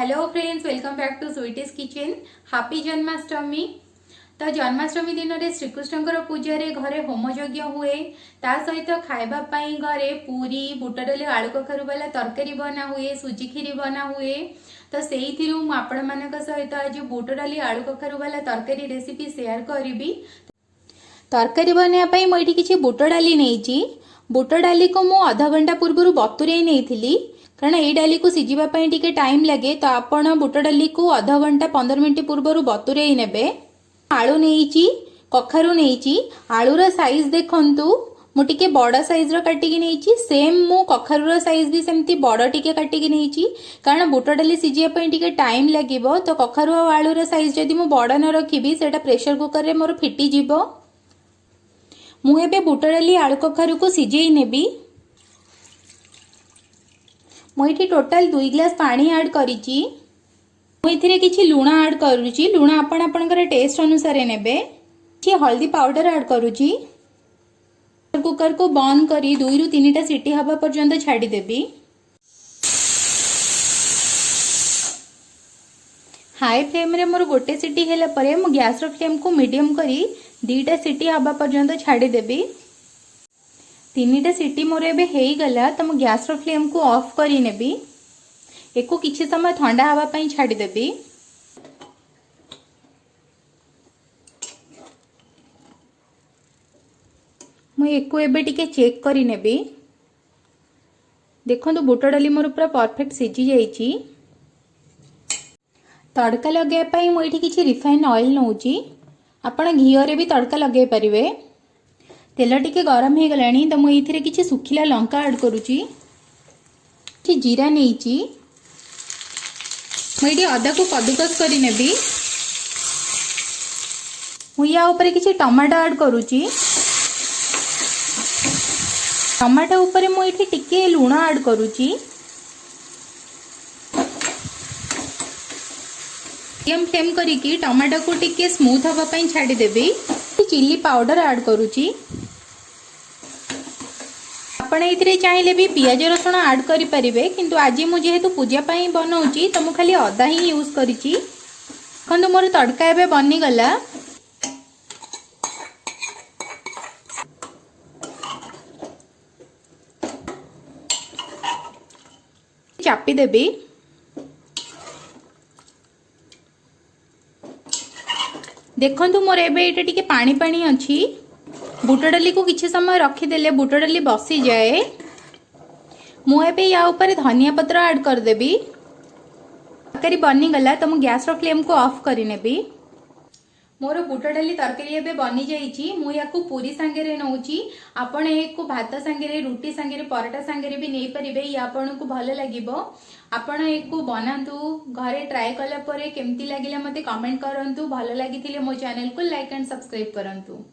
Hello friends, welcome back to Sweety's kitchen. Happy Janmashtami. तो जन्माष्टमी दिन में श्रीकृष्ण पूजा रे घरे होम यज्ञ हुए। ता सहित खाइबा पई घरे पूरी बुट डाली आलू कखारु वाला तरकारी बना हुए, सुजी खीरी बना हुए। तो से आपण मान सहित आज बुट डाली आलू कखारु वाला तरकारी रेसिपी शेयर करी। तरकारी बनाई मुझे किसी बुट डाली नहीं। बुट डाली को मु आधा घंटा पूर्व बतुरे नहीं कारण ये डाली को सीझापी टी टाइम लगे। तो आपण बुट डाली को आधा घंटा 15 मिनिट पूर्व बतुरे ने। आलू नहीं, कखारु नहीं। आलूर साइज देखंतु मु टिके बड़ साइज काटिकी नहीं। सेम मु कखारुर साइज भी सेमती बड़ टिके काटिकी नहीं कारण बुट डाली सीझापी टिके टाइम लगे। तो कखारु और आलूर साइज जदि मु बड़ न रखी सेटा प्रेशर कुकर रे मोर फिटी जीवो। मु एबे बुट डाली आलू कखारु को सिझेई नेबी। मुझे टोटाल 2 ग्लास पानी ऐड करिची। मुझे किछि लुण ऐड करूची। लुण आपण आपनकर टेस्ट अनुसार नेबे। किछि हल्दी पाउडर ऐड करूची। कुकर को बंद करी 2 रु 3 टा सीटी हवा पर्यंत छाड़ी देबी। हाई फ्लेम रे मोर गोटे सीटी हेला परे मु गैस रो फ्लेम को मीडियम करी 2 टा सीटी हवा पर्यंत छाड़ी देबी। 3 टा सीटी मोर एबे हेई गला। तो मु गैस रो फ्लेम को ऑफ करी नेबी। एको किछि समय ठंडा हवा पई छाड़ी देबी। मु एको एबे टिके चेक करी नेबी। देखंतु बुट डाली मोर पूरा परफेक्ट सिझी जाईची। तड़का लगे पई मु एठी किछि रिफाइन ऑयल नउची। आपण घियो रे भी तड़का लगे परिवे। तेल टिके गरम हो गलानी। तो मुझे किसी सुखिला लंका ऐड करुची। जीरा नहीं। मुझे अदा को कदुकस करी नेबी। मुझे किसी टमाटो ऐड करुची। टमाटो ऊपर मुझे टिके लुण ऐड करुची। मीडियम फ्लेम करिकी टमाटो को टिके स्मूथ हवा पई छाड़ी देबी। चिली पाउडर ऐड करुची। आपण एथिरे चाहिले भी पियाज रसुण ऐड करि परिबे, किंतु आज मु जेहेतु पूजा पई बनाउची तो मु खाली अदा ही यूज करिची। खंदो मोर तड़का एबे बनी गला। चापी देबी। देखंतु मोर एबे एटा टिके पानी पानी अछि। बुट डाली को किछि समय रखीदेले बुट डाली बसी जाए। मुझे या ऊपर धनिया पत्र ऐड कर देबी। तरकारी बनी गला। तो मु गैस रो फ्लेम को ऑफ करी नेबी। मोर बुट डाली तरकारी एबे बनी जाईची। मु याकू पूरी संगे रे नउची। आपण एको भात संगे रे, रोटी संगे रे, पराठा संगे रे भी नै परिबे। या आपण को भलो लागिबो। आपण एको बनांतु, घरे ट्राई कला परे केमती लागिला मते कमेंट करंतु। भलो लागिथिले मो चैनल को लाइक एंड सब्सक्राइब करंतु।